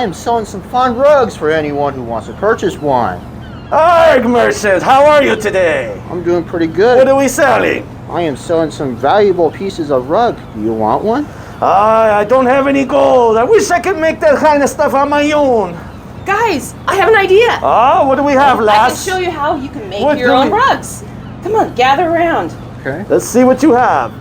am selling some fun rugs for anyone who wants to purchase one. Hi, merchant. How are you today? I'm doing pretty good. What are we selling? I am selling some valuable pieces of rug. Do you want one? I don't have any gold. I wish I could make that kind of stuff on my own. Guys, I have an idea. Oh, what do we have, I lass? can show you how you can make What your do own we- rugs. Come on, gather around. Okay. Let's see what you have.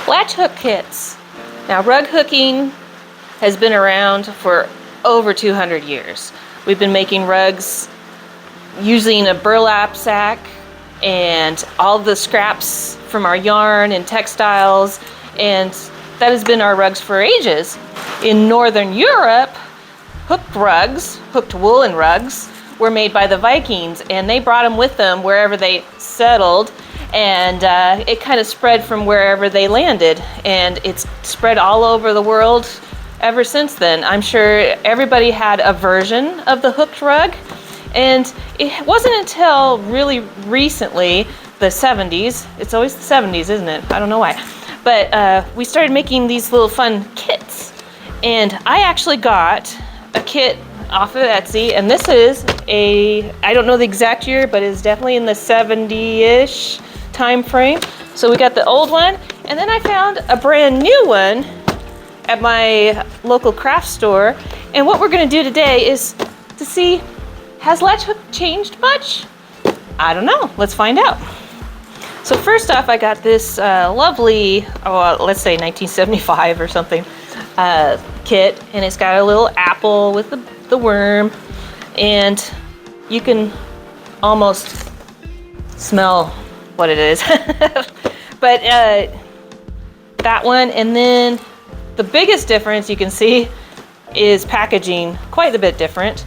Latch hook kits. Now, rug hooking has been around for over 200 years. We've been making rugs using a burlap sack and all the scraps from our yarn and textiles, and that has been our rugs for ages. In Northern Europe, hooked rugs, hooked woolen rugs, were made by the Vikings, and they brought them with them wherever they settled, and it kind of spread from wherever they landed, and it's spread all over the world ever since then. I'm sure everybody had a version of the hooked rug, and it wasn't until really recently, the 70s, it's always the 70s, isn't it? I don't know why, but we started making these little fun kits, and I actually got a kit off of Etsy, and this is I don't know the exact year, but it's definitely in the 70-ish time frame. So we got the old one, and then I found a brand new one at my local craft store. And what we're gonna do today is to see, has Latch Hook changed much? I don't know, let's find out. So first off, I got this lovely, let's say 1975 or something, kit, and it's got a little apple with the worm, and you can almost smell what it is. But that one, and then the biggest difference you can see is packaging, quite a bit different.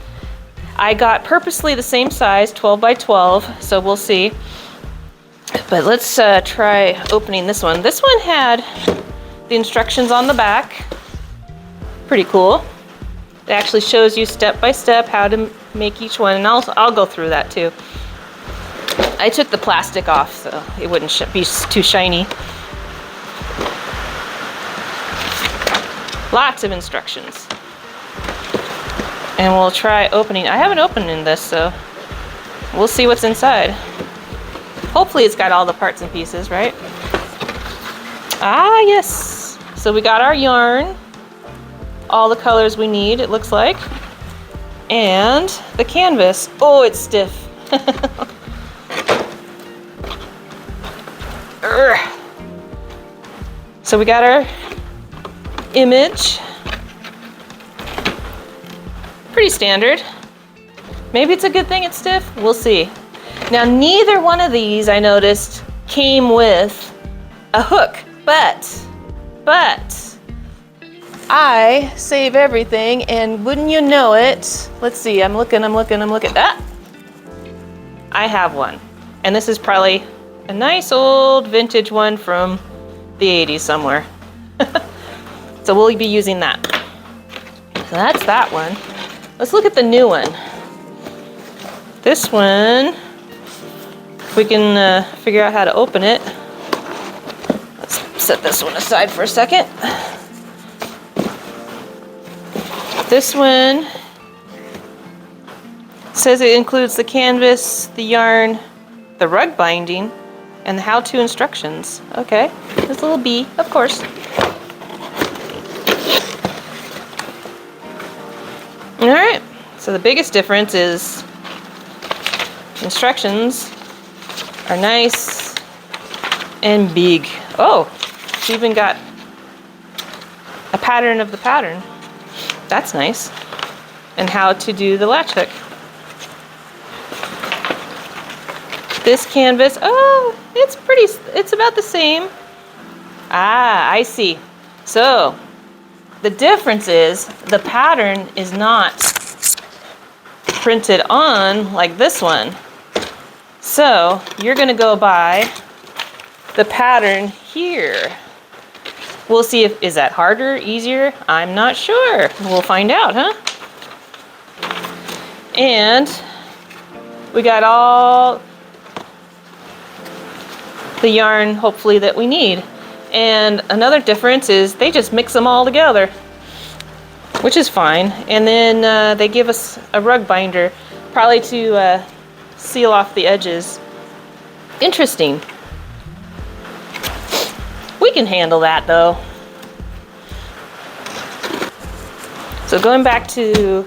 I got purposely the same size, 12 by 12, so we'll see. But let's try opening this one. This one had the instructions on the back. Pretty cool. It actually shows you step by step how to make each one, and I'll go through that too. I took the plastic off so it wouldn't be too shiny. Lots of instructions. And we'll try opening. I haven't opened this, so we'll see what's inside. Hopefully it's got all the parts and pieces, right? Ah, yes. So we got our yarn, all the colors we need, it looks like, and the canvas. Oh, it's stiff. So we got our image. Pretty standard. Maybe it's a good thing it's stiff. We'll see. Now, neither one of these, I noticed, came with a hook, but I save everything, and wouldn't you know it, let's see, I'm looking, ah! I have one. And this is probably a nice old vintage one from the 80s somewhere. So we'll be using that. So that's that one. Let's look at the new one. This one, if we can figure out how to open it. Let's set this one aside for a second. This one says it includes the canvas, the yarn, the rug binding, and the how-to instructions. Okay, this little bee, of course. All right, so the biggest difference is instructions are nice and big. Oh, it's even got a pattern of the pattern. That's nice. And how to do the latch hook. This canvas, oh, it's about the same. Ah, I see. So, the difference is the pattern is not printed on like this one. So, you're gonna go by the pattern here. We'll see if, is that harder, easier? I'm not sure. We'll find out, huh? And we got all the yarn, hopefully, that we need. And another difference is they just mix them all together, which is fine. And then they give us a rug binder, probably to seal off the edges. Interesting. We can handle that though. So going back to,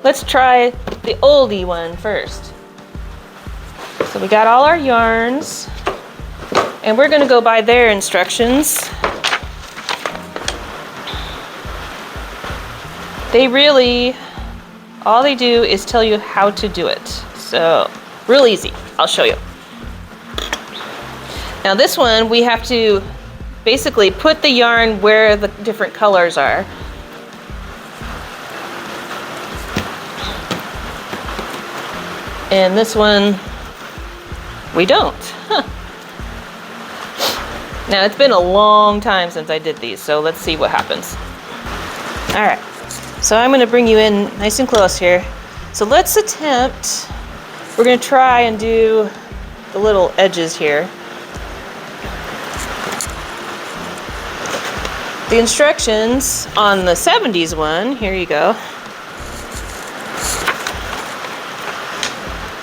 let's try the oldie one first. So we got all our yarns, and we're gonna go by their instructions. They really, all they do is tell you how to do it. So, real easy, I'll show you. Now this one, we have to basically put the yarn where the different colors are. And this one, we don't. Huh. Now it's been a long time since I did these, so let's see what happens. All right, so I'm gonna bring you in nice and close here. So let's attempt, we're gonna try and do the little edges here. The instructions on the 70s one, here you go,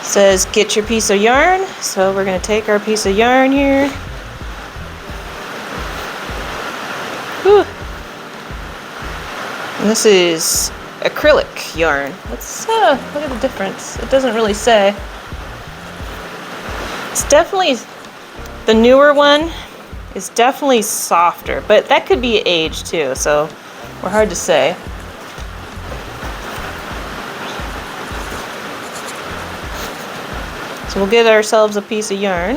says get your piece of yarn. So we're going to take our piece of yarn here. Whew. And this is acrylic yarn. Let's look at the difference. It doesn't really say. It's definitely, the newer one is definitely softer, but that could be age too, so we're hard to say. So we'll get ourselves a piece of yarn.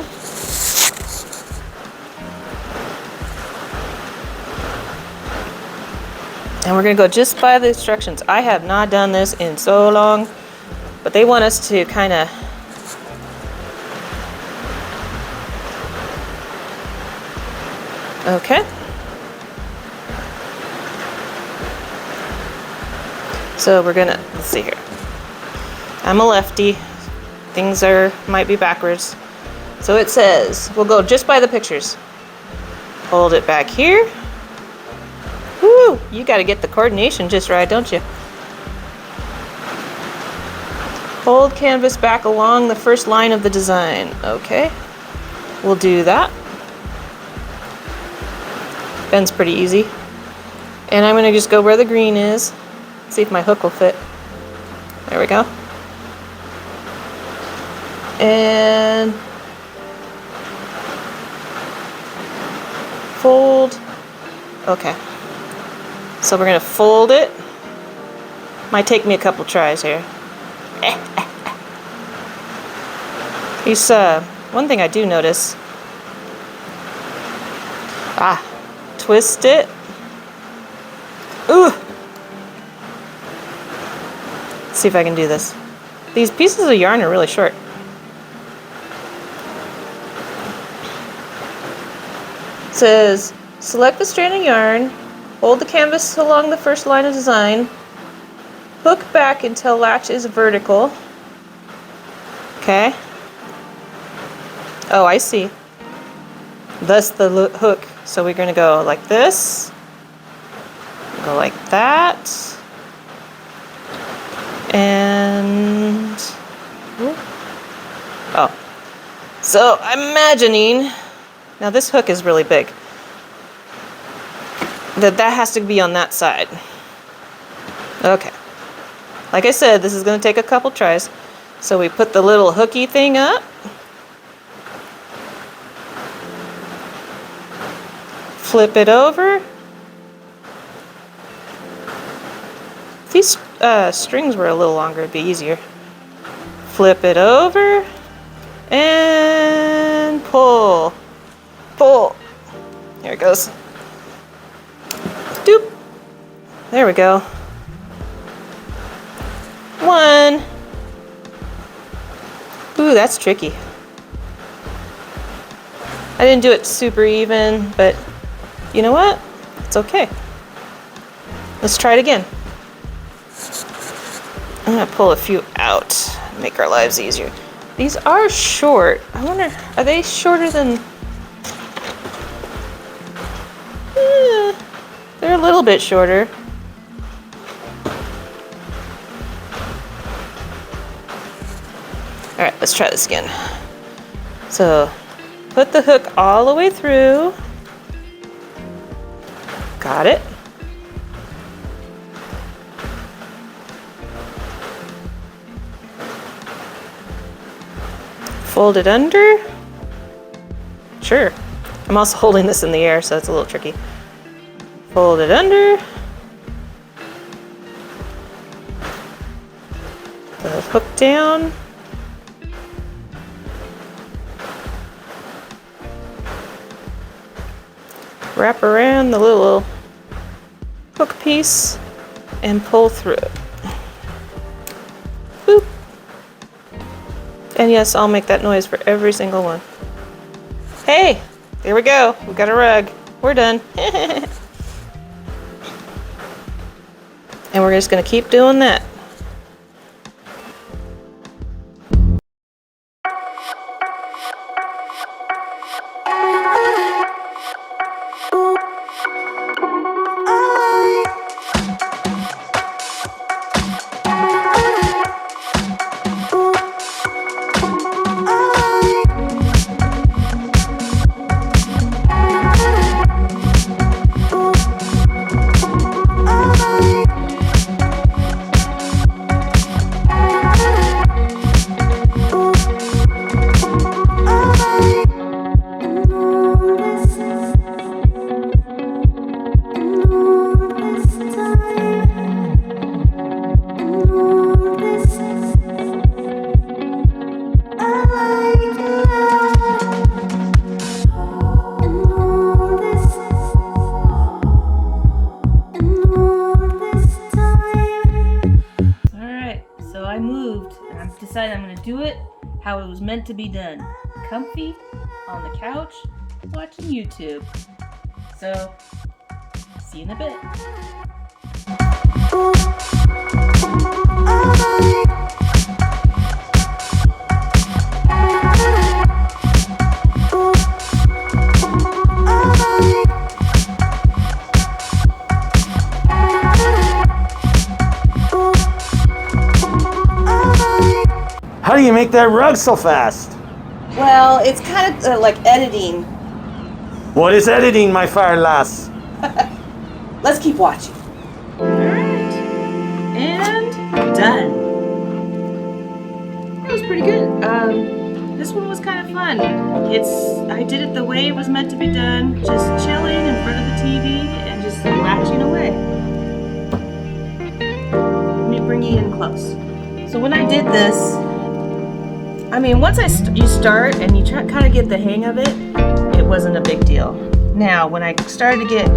And we're gonna go just by the instructions. I have not done this in so long, but they want us to kind of okay. So we're gonna, let's see here. I'm a lefty. Things might be backwards. So it says, we'll go just by the pictures. Hold it back here. Woo! You gotta get the coordination just right, don't you? Hold canvas back along the first line of the design. Okay. We'll do that. Bend's pretty easy. And I'm gonna just go where the green is. See if my hook will fit. There we go. And fold. Okay. So we're gonna fold it. Might take me a couple tries here. These, one thing I do notice. Twist it. Ooh. Let's see if I can do this. These pieces of yarn are really short. It says, select the strand of yarn, hold the canvas along the first line of design, hook back until latch is vertical. Okay. Oh, I see. Thus the hook. So we're going to go like this, go like that, and oh. So I'm imagining, now this hook is really big, that has to be on that side. Okay. Like I said, this is going to take a couple tries. So we put the little hooky thing up. Flip it over. If these strings were a little longer, it'd be easier. Flip it over and pull. Pull. Here it goes. Doop. There we go. One. Ooh, that's tricky. I didn't do it super even, but you know what? It's okay. Let's try it again. I'm gonna pull a few out, make our lives easier. These are short. I wonder, are they shorter than... they're a little bit shorter. All right, let's try this again. So, put the hook all the way through. Got it. Fold it under. Sure. I'm also holding this in the air, so it's a little tricky. Fold it under. The hook down. Wrap around the little hook piece and pull through it. Boop. And yes, I'll make that noise for every single one. Hey, there we go. We got a rug. We're done. And we're just gonna keep doing that. Decided I'm going to do it how it was meant to be done. Comfy, on the couch, watching YouTube. So, see you in a bit. How do you make that rug so fast? Well, it's kind of like editing. What is editing, my fire lass? Let's keep watching. Alright. And done. That was pretty good. This one was kind of fun. I did it the way it was meant to be done. Just chilling in front of the TV and just latching away. Let me bring you in close. So when I did this, I mean, once you start and you kind of get the hang of it, it wasn't a big deal. Now, when I started to get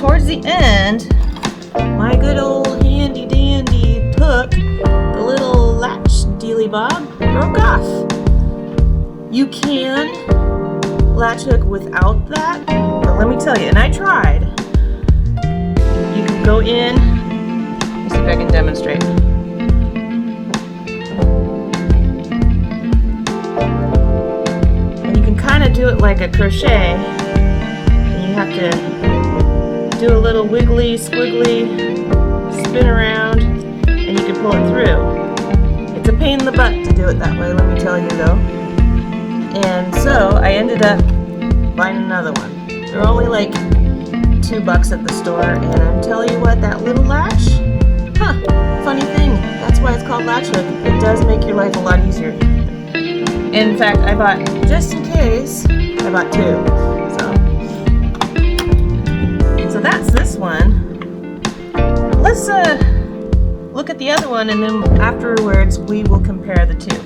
towards the end, my good old handy dandy hook, the little latch dealy bob, broke off. You can latch hook without that, but let me tell you, and I tried. You can go in, let me see if I can demonstrate. Kind of do it like a crochet, and you have to do a little wiggly squiggly spin around and you can pull it through. It's a pain in the butt to do it that way, let me tell you though. And so I ended up buying another one. They're only like $2 at the store, and I'm telling you what, that little latch, funny thing, that's why it's called Latch Hook. It does make your life a lot easier. In fact, I bought, just in case, I bought 2. So that's this one. Let's look at the other one, and then afterwards we will compare the 2.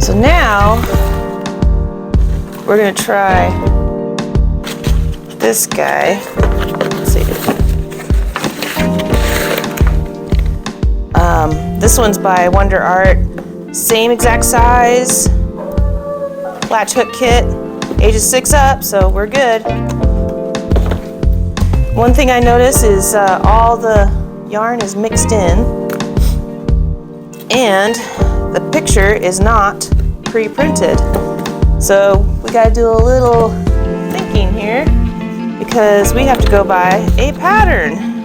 So now we're gonna try this guy. Let's see. This one's by Wonder Art. Same exact size latch hook kit. Ages 6 up, so we're good. One thing I notice is all the yarn is mixed in, and the picture is not pre-printed. So we gotta do a little thinking here, because we have to go by a pattern.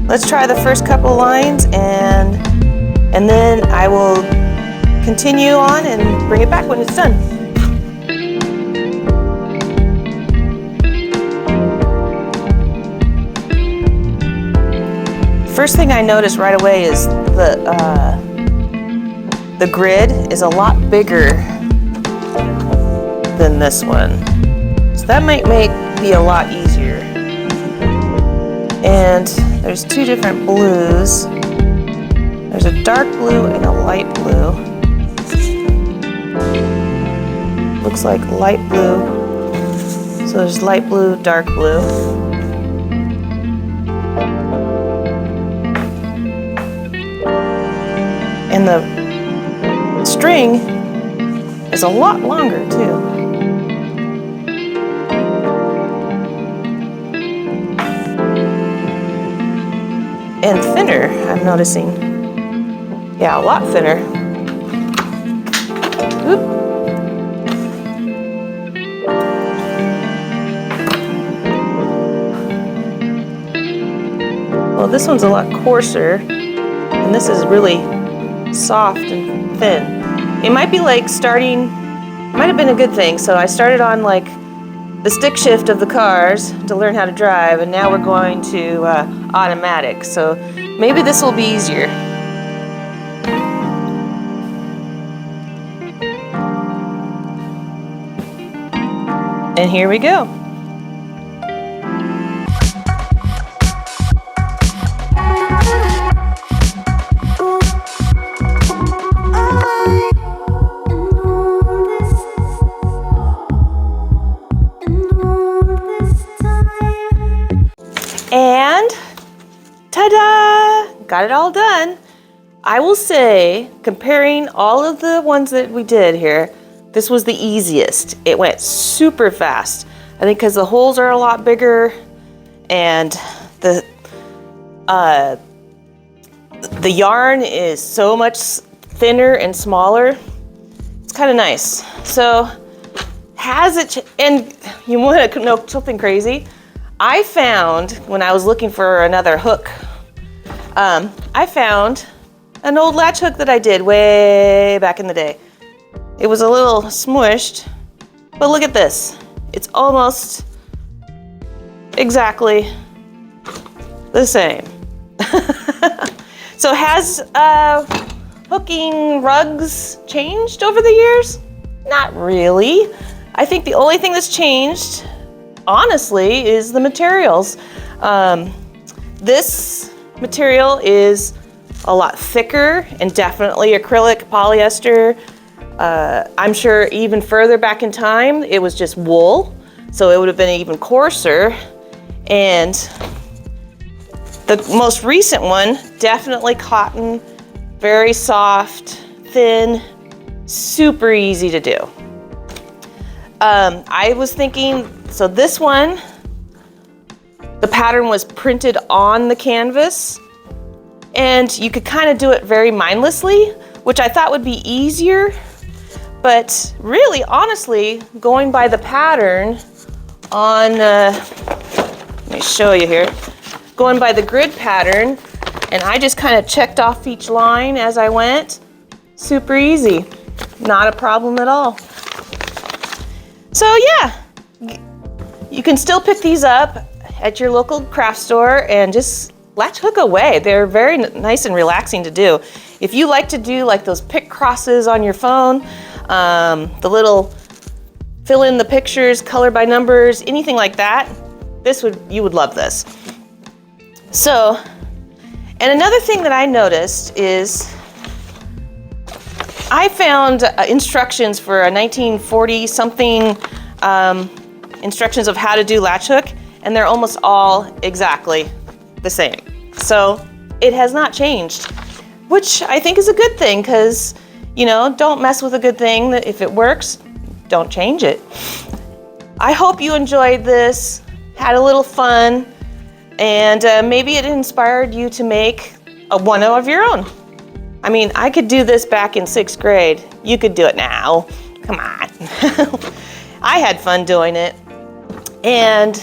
Let's try the first couple lines, and then I will continue on and bring it back when it's done. First thing I noticed right away is the grid is a lot bigger than this one. So that might be a lot easier. And there's two different blues. There's a dark blue and a light blue. Looks like light blue. So there's light blue, dark blue. And the string is a lot longer too. And thinner, I'm noticing. Yeah, a lot thinner. Oop. Well, this one's a lot coarser, and this is really soft and thin. It might be like might have been a good thing. So I started on like the stick shift of the cars to learn how to drive, and now we're going to automatic. So maybe this will be easier. And here we go. And ta-da! Got it all done. I will say, comparing all of the ones that we did here, this was the easiest. It went super fast. I think because the holes are a lot bigger, and the yarn is so much thinner and smaller. It's kind of nice. So, and you want to know something crazy? I found, when I was looking for another hook, I found an old latch hook that I did way back in the day. It was a little smushed, but look at this. It's almost exactly the same. So has hooking rugs changed over the years? Not really. I think the only thing that's changed, honestly, is the materials. This material is a lot thicker and definitely acrylic, polyester. I'm sure even further back in time, it was just wool, so it would have been even coarser. And the most recent one, definitely cotton, very soft, thin, super easy to do. I was thinking, so this one, the pattern was printed on the canvas, and you could kind of do it very mindlessly, which I thought would be easier. But really, honestly, going by the pattern on, let me show you here, going by the grid pattern, and I just kind of checked off each line as I went, super easy, not a problem at all. So yeah, you can still pick these up at your local craft store and just latch hook away. They're very nice and relaxing to do. If you like to do like those pick crosses on your phone, the little fill in the pictures, color by numbers, anything like that, you would love this. So, and another thing that I noticed is I found instructions for a 1940 something instructions of how to do latch hook, and they're almost all exactly the same. So it has not changed, which I think is a good thing, because You know, don't mess with a good thing. That if it works, don't change it. I hope you enjoyed this, had a little fun, and maybe it inspired you to make one of your own. I mean, I could do this back in 6th grade. You could do it now. Come on. I had fun doing it. And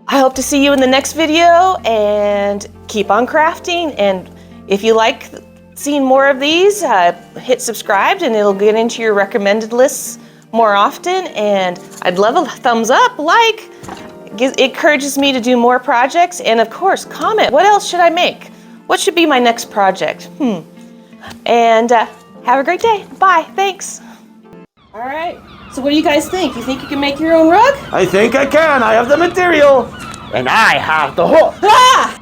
I hope to see you in the next video, and keep on crafting. And if you like seeing more of these, hit subscribe and it'll get into your recommended lists more often. And I'd love a thumbs up, like. It encourages me to do more projects. And of course, comment, what else should I make? What should be my next project? And have a great day. Bye, thanks. All right, so what do you guys think? You think you can make your own rug? I think I can. I have the material. And I have the hook. Ah!